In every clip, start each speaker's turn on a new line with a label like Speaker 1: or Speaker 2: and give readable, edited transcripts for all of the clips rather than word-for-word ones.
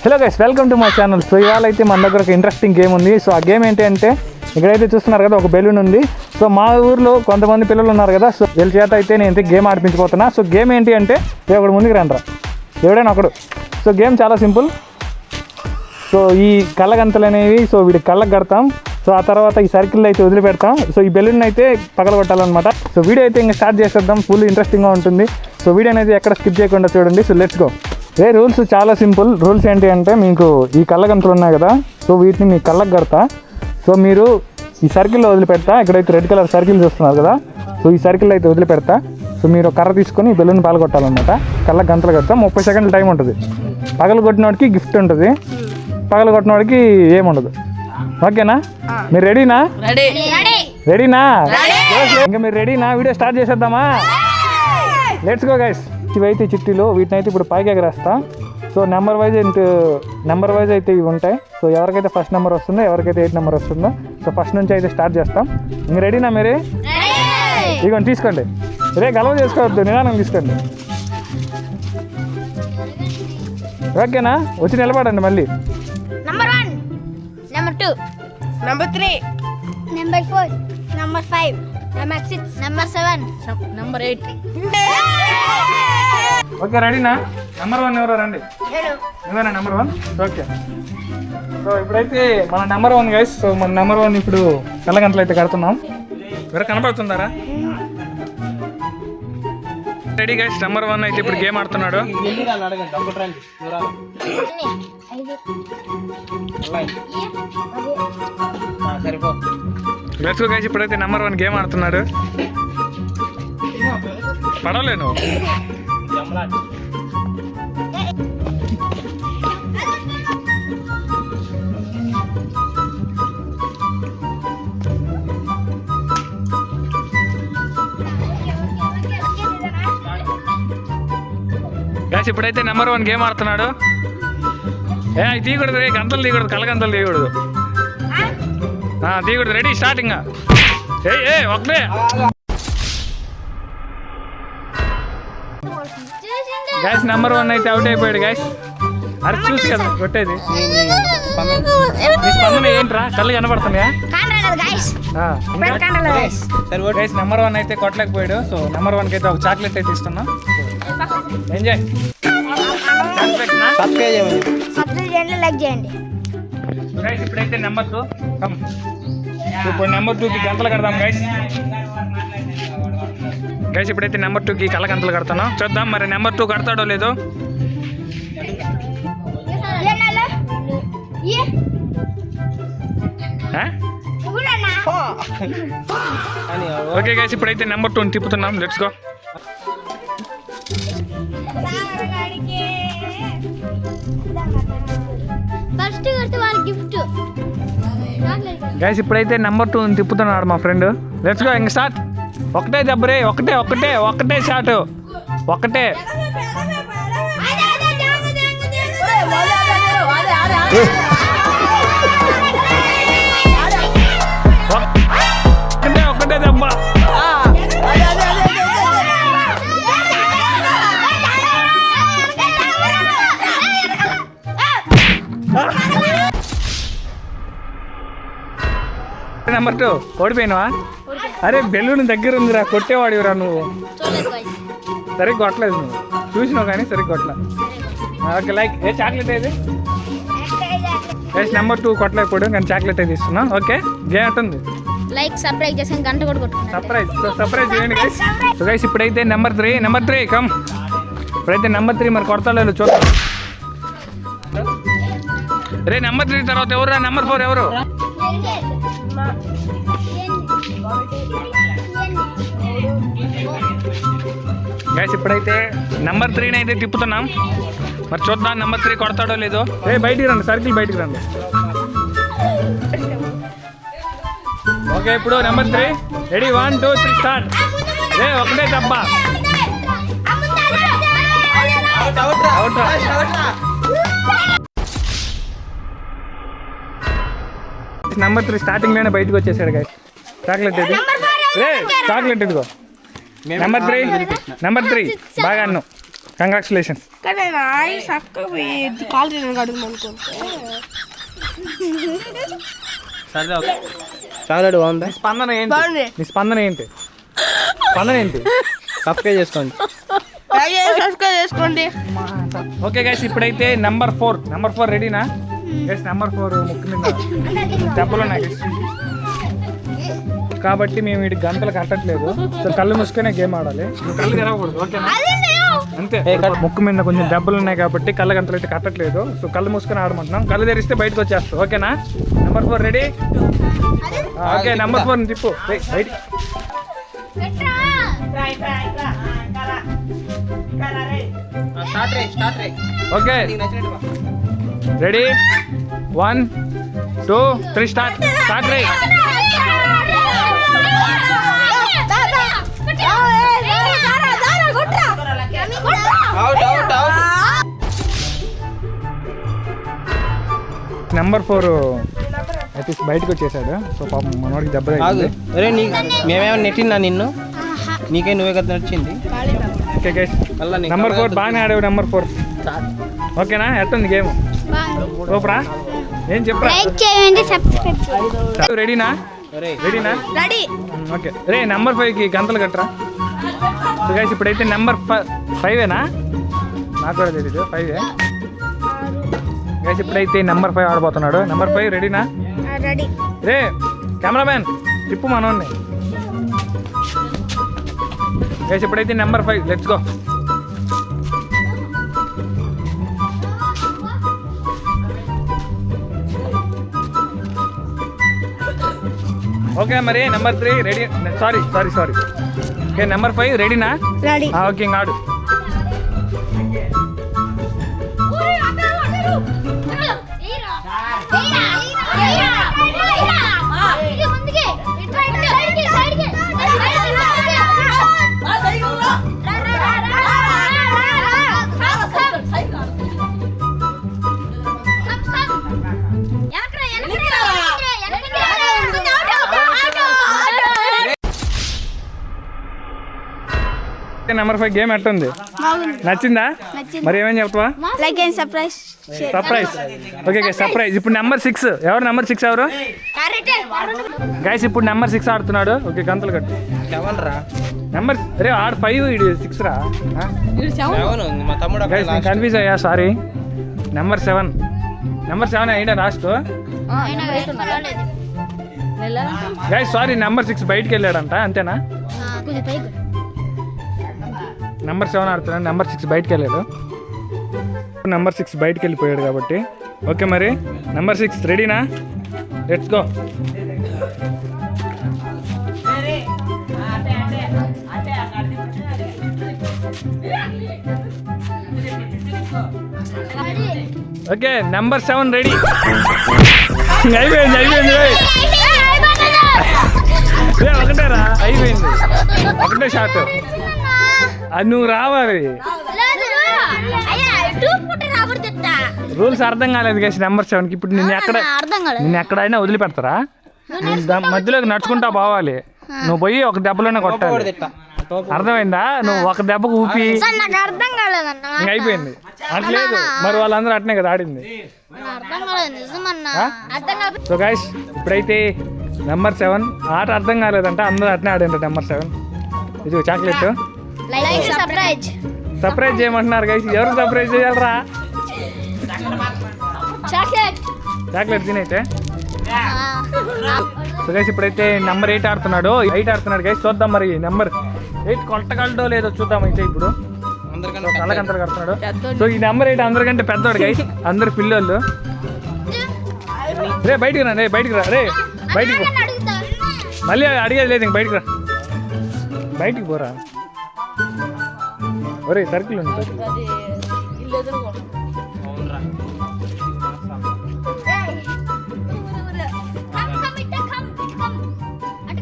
Speaker 1: Hello guys, welcome to my channel. So ఇవాళ అయితే మన దగ్గర ఒక ఇంట్రెస్టింగ్ గేమ్ ఉంది. సో ఆ గేమ్ ఏంటి అంటే ఇక్కడైతే చూస్తున్నారు కదా, ఒక బెలూన్ ఉంది. సో మా ఊర్లో కొంతమంది పిల్లలు ఉన్నారు కదా, సో వీళ్ళ చేత అయితే నేను గేమ్ ఆడిపించబోతున్నా. సో గేమ్ ఏంటి అంటే ఒకడు ముందుకు రండ్రా, ఎవడైనా ఒకడు. సో గేమ్ చాలా సింపుల్. సో ఈ కళ్ళగంతలు అనేవి సో వీడికి కళ్ళకు కడతాం. సో ఆ తర్వాత ఈ సర్కిల్ అయితే వదిలిపెడతాం. సో ఈ బెలూన్ అయితే పగలగొట్టాలన్నమాట. సో వీడియో అయితే ఇంకా స్టార్ట్ చేసేద్దాం. ఫుల్ ఇంట్రెస్టింగ్గా ఉంటుంది. సో వీడియో అనేది ఎక్కడ స్కిప్ చేయకుండా చూడండి. So let's go. రూల్స్ చాలా సింపుల్. రూల్స్ ఏంటి అంటే మీకు ఈ కళ్ళగంతలు ఉన్నాయి కదా, సో వీటిని మీ కళ్ళకు కడతా. సో మీరు ఈ సర్కిల్లో వదిలిపెడతా. ఇక్కడైతే రెడ్ కలర్ సర్కిల్ చూస్తున్నారు కదా, సో ఈ సర్కిల్ అయితే వదిలిపెడతా. సో మీరు కర్ర తీసుకొని ఈ బెలూన్ పగలగొట్టాలన్నమాట. కళ్ళకు గంతలు కడతా. 30 సెకండ్ల టైం ఉంటుంది. పగలగొట్టినోడికి గిఫ్ట్ ఉంటుంది, పగలగొట్టినోడికి ఏముండదు. ఓకేనా? మీరు రెడీనా? రెడీనా? ఇంకా మీరు రెడీనా? వీడియో స్టార్ట్ చేసేద్దామా? Let's go guys. ఇవైతే చిట్టీలు, వీటిని అయితే ఇప్పుడు పైకి ఎగరేస్తా. సో నెంబర్ వైజ్ అయితే ఇవి ఉంటాయి. సో ఎవరికైతే ఫస్ట్ నెంబర్ వస్తుందో, ఎవరికైతే 8 నెంబర్ వస్తుందో, సో ఫస్ట్ నుంచి అయితే స్టార్ట్ చేస్తాం. ఇంక రెడీనా మీరే? ఇదిగోండి తీసుకోండి. గలవ చేసుకోవద్దు, నిదానం తీసుకోండి. ఓకేనా? వచ్చి నిలబడండి. మళ్ళీ
Speaker 2: Number 1, Number 2,
Speaker 3: Number 3,
Speaker 2: Number 4, Number 5, Number 6, Number 7,
Speaker 3: Number 8.
Speaker 1: Okay, రెడీనా? నెంబర్ 1 ఎవరో రండి. నువ్వేనా నెంబర్ 1? ఓకే. సో ఇప్పుడైతే మన నెంబర్ 1 గైస్. సో మన నెంబర్ 1 ఇప్పుడు కళ్ళగంటలు అయితే కడుతున్నాం. ఎవరు కనపడుతుందారా? రెడీ గైస్, నెంబర్ 1 అయితే ఇప్పుడు గేమ్ ఆడుతున్నాడు. Let's go guys. ఇప్పుడైతే నెంబర్ 1 గేమ్ ఆడుతున్నాడు. పడవలేను. గైస్ ఇప్పుడైతే నెంబర్ 1 గేమ్ ఆడుతున్నాడు. అది తీయకూడదు, గంతలు తీయకూడదు, కళ్ళగంతలు తీయకూడదు, తీయకూడదు. Ready, starting. ఒకటే గైస్, నెంబర్ 1 అయితే అవుట్ అయిపోయాడు గైస్. అరే చూసి కదా కొట్టేది. స్పందన ఏంట్రా? కళ్ళు కనపడుతున్నాయా? గైస్ నెంబర్ 1 అయితే కొట్టలేకపోయాడు. సో నెంబర్ 1 అయితే ఒక చాక్లెట్ అయితే ఇస్తున్నాం. ఎంజాయ్.
Speaker 2: లైక్ చేయండి.
Speaker 1: గైస్ ఇప్పుడైతే నెంబర్ 2. ఇప్పుడు నెంబర్ 2కి గంటలు కడదాం గైస్. గైస్ ఇప్పుడైతే నెంబర్ 2కి కళ్ళ గంటలు కడతాను. చూద్దాం మరి నెంబర్ 2 కడతాడో లేదో. ఓకే గైస్ ఇప్పుడైతే నెంబర్ 2ని తిప్పుతున్నాం. Let's go. గైస్ ఇప్పుడైతే నెంబర్ 2ని తిప్పుతున్నాడు మా ఫ్రెండ్. Let's go. ఇంక స్టార్ట్. ఒకటే దెబ్బరే, ఒకటే షాట్, ఒకటే. ఒకటే దెబ్బ. నెంబర్ 2 ఓడిపోయినావా? అరే బెలూన్ దగ్గర ఉందిరా, కొట్టేవాడివిరా నువ్వు. సరిగ్గా కొట్టలేదు, నువ్వు చూసినావు కానీ సరిగ్గా కొట్టలే. Okay like. చాక్లెట్ అయితే నెంబర్ 2 కొట్టలేకపోయాడు, కానీ చాక్లెట్ అయితే ఇస్తున్నా. ఓకే గేమ్ ఉంటుంది.
Speaker 2: లైక్ సబ్స్క్రైబ్ చేసి గంట కూడా కొట్టుకుంటాం.
Speaker 1: సర్ప్రైజ్ చేయండి గైస్. సో గైస్ ఇప్పుడైతే నెంబర్ 3 కమ్. ఇప్పుడైతే నెంబర్ 3 మరి కొడతాడు చూద్దాం. రే నెంబర్ 3 తర్వాత ఎవరు? నెంబర్ 4 ఎవరు? గైస్ ఇప్పుడైతే నెంబర్ 3ని అయితే తిప్పుతున్నాం. మరి చూద్దాం నెంబర్ 3 కొడతాడో లేదో. బయటికి రండి, సర్కిల్ బయటికి రండి. ఓకే ఇప్పుడు నెంబర్ 3 రెడీ, 1 2 3 స్టార్ట్. ఒకటే దెబ్బ. నెంబర్ 3 స్టార్టింగ్ లోనే బయటకు వచ్చేసాడు గైస్. చాక్లెట్ ఇది. చాక్లెట్ ఇదిగో. నెంబర్ 3 బాగా అన్ను. కంగ్రాచులేషన్స్.
Speaker 3: కానీ నేను ఆయి చక్కగా కాలు తినను కడుగు అనుకుంటే
Speaker 4: చాక్లెట్ బాగుందా?
Speaker 1: స్పందన ఏంటి?
Speaker 3: బాగుంది.
Speaker 1: నీ స్పందన ఏంటి? స్పందన ఏంటి?
Speaker 4: సబ్స్క్రైబ్ చేసుకోండి.
Speaker 3: సబ్స్క్రైబ్ చేసుకోండి.
Speaker 1: ఓకే గైస్, ఇప్పుడైతే నెంబర్ 4 రెడీనా గైస్? నెంబర్ 4 ముక్కు మీద దెబ్బలు ఉన్నాయి guys. కాబట్టి మేము వీటికి గంటలు కట్టట్లేదు. సో కళ్ళు మూసుకునే గేమ్ ఆడాలి. నువ్వు కళ్ళు తెరవకూడదు, ఓకేనా? అంతే. ముక్కు మీద కొంచెం దెబ్బలు ఉన్నాయి కాబట్టి కళ్ళ గంటలు అయితే కట్టట్లేదు. సో కళ్ళు మూసుకొని ఆడమంటున్నాం. కళ్ళు తెరిస్తే బయటకు వచ్చేస్తావు, ఓకేనా? Number 4 ready? ఓకే, నెంబర్ 4 తిప్పు బయట. ఓకే రెడీ 1 2 3 స్టార్ట్ రే. నెంబర్ 4 అయితే బయటకు వచ్చేసాడు. సో పాపం మనవాడికి దెబ్బ తగిలింది.
Speaker 4: అరే మేమేమైనా నెట్టినా నిన్ను? నీకే నువ్వే కదా నచ్చింది.
Speaker 1: ఓకే గైస్, నెంబర్ 4 బాగానే ఆడావు. నెంబర్ 4 ఓకేనా? ఎట్టుంది గేమ్? సూపరా? ఏం చెప్పరా?
Speaker 2: లైక్ చేయండి, సబ్స్క్రైబ్ చేయండి.
Speaker 1: రెడీనా? రెడీనా?
Speaker 3: రెడీ.
Speaker 1: ఓకే రే, నెంబర్ 5కి గంటలు కట్టరా. సో గైస్ ఇప్పుడైతే నెంబర్ 5ఏనా? నాకు కూడా తెలీదు. 5ఏ గైస్. ఇప్పుడైతే నెంబర్ 5 ఆడబోతున్నాడు. నెంబర్ 5 రెడీనా?
Speaker 2: రెడీ.
Speaker 1: రే కెమెరామ్యాన్ తిప్పు మనోన్ని. గైస్ ఇప్పుడైతే నెంబర్ 5, లెట్స్ గో. ఓకే మరి number 3 ready? Sorry. Okay number 5 రెడీనా?
Speaker 2: రెడీ.
Speaker 1: ఓకే ఇంకా ఆడు. నెంబర్ 5 గేమ్ ఎట్టుంది? నచ్చిందా? మరి ఏమేమి చెప్తావా?
Speaker 2: Like and surprise.
Speaker 1: Okay surprise. ఇప్పుడు నెంబర్ 6 ఎవరు? నెంబర్ 6 ఎవరు గైస్? ఇప్పుడు నెంబర్ 6 ఆడుతున్నాడు. ఓకే గంతలు కట్టు. నెంబర్ రే ఆడు 5 ఇది 6 రా.
Speaker 4: మా తమ్ముడు
Speaker 1: గైస్ నేను కన్ఫ్యూజ్ అయ్యా, సారీ. నెంబర్ 7 అయినా లాస్ట్ గైస్. సారీ నెంబర్ 6 బయటికి వెళ్ళాడంట, అంతేనా? నెంబర్ 7 ఆడుతున్నాడు, నెంబర్ 6 బయటికి వెళ్ళాడు. నెంబర్ 6 బయటికి వెళ్ళిపోయాడు కాబట్టి ఓకే మరి నెంబర్ 6 రెడీనా? Let's go. Okay number 7 ready. అయిపోయింది ఒకటేరా, అయిపోయింది ఒకటే షాట్. అది నువ్వు రావాలి. రూల్స్ అర్థం కాలేదు గైస్. నెంబర్ 7కి ఇప్పుడు నిన్ను ఎక్కడైనా వదిలిపెడతారా? మధ్యలోకి నడుచుకుంటా పోవాలి. నువ్వు పోయి ఒక దెబ్బలోనే కొట్టాలి, అర్థమైందా? నువ్వు ఒక దెబ్బకు ఊపి ఇంకా అయిపోయింది. అట్లేదు మరి వాళ్ళందరూ అట్నే కదా ఆడింది. సో గైస్ ఇప్పుడైతే నెంబర్ 7 ఆట అర్థం కాలేదంట, అందరూ అట్నే ఆడిండ్రు. నెంబర్ 7 ఇది చాక్లెట్ సర్ప్రైజ్ చేయమంటున్నారు గైస్. ఎవరు సర్ప్రైజ్ చేయాలరా? చాక్లెట్ తినైతే. సో గైస్ ఇప్పుడైతే నెంబర్ 8 ఆడుతున్నాడు. 8 ఆడుతున్నాడు గైస్. చూద్దాం మరి నెంబర్ 8 కొట్టగలడో లేదో చూద్దాం. అయితే ఇప్పుడు కళ్ళకంతలు కడుతున్నాడు. సో ఈ నెంబర్ 8 అందరికంటే పెద్దవాడు గైస్, అందరు పిల్లోళ్ళు. రే బయటికి రా, బయటికి మళ్ళీ అడిగేది లేదు. ఇంక బయటికి పోరా. ఒరే సర్కిల్ ఉంది.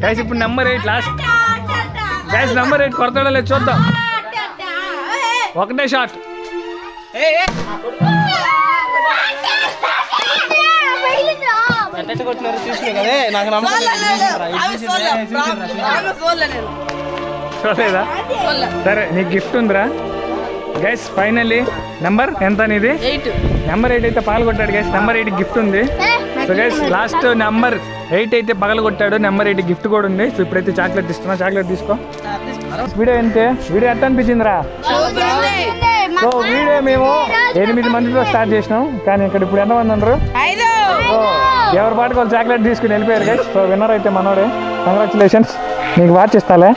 Speaker 1: గైస్ ఇప్పుడు నెంబర్ 8 లాస్ట్ గైస్. నెంబర్ 8 కొడతాడో లేదు చూద్దాం. ఒకటే షాట్. చూడలేదా? సరే నీకు గిఫ్ట్ ఉందిరా. గైస్ ఫైనల్లీ నెంబర్ ఎంత అనేది నెంబర్ 8 అయితే పగల కొట్టాడు గైస్. నెంబర్ 8 గిఫ్ట్ ఉంది. సో గైస్ లాస్ట్ నెంబర్ 8 అయితే పగల కొట్టాడు. నెంబర్ 8 గిఫ్ట్ కూడా ఉంది. సో ఇప్పుడైతే చాక్లెట్ ఇస్తున్నా, చాక్లెట్ తీసుకో. వీడియో ఏంటి, వీడియో ఎట్లా అనిపించిందిరా? సో వీడియో మేము 8 మందితో స్టార్ట్ చేసినాం, కానీ ఇక్కడ ఇప్పుడు ఎంతమంది ఉన్నారు? సో ఎవరి పాటికి వాళ్ళు చాక్లెట్ తీసుకుని వెళ్ళిపోయారు గైస్. సో విన్నర్ అయితే మనోడే. కంగ్రాచులేషన్స్, నీకు వాచ్ ఇస్తాలే.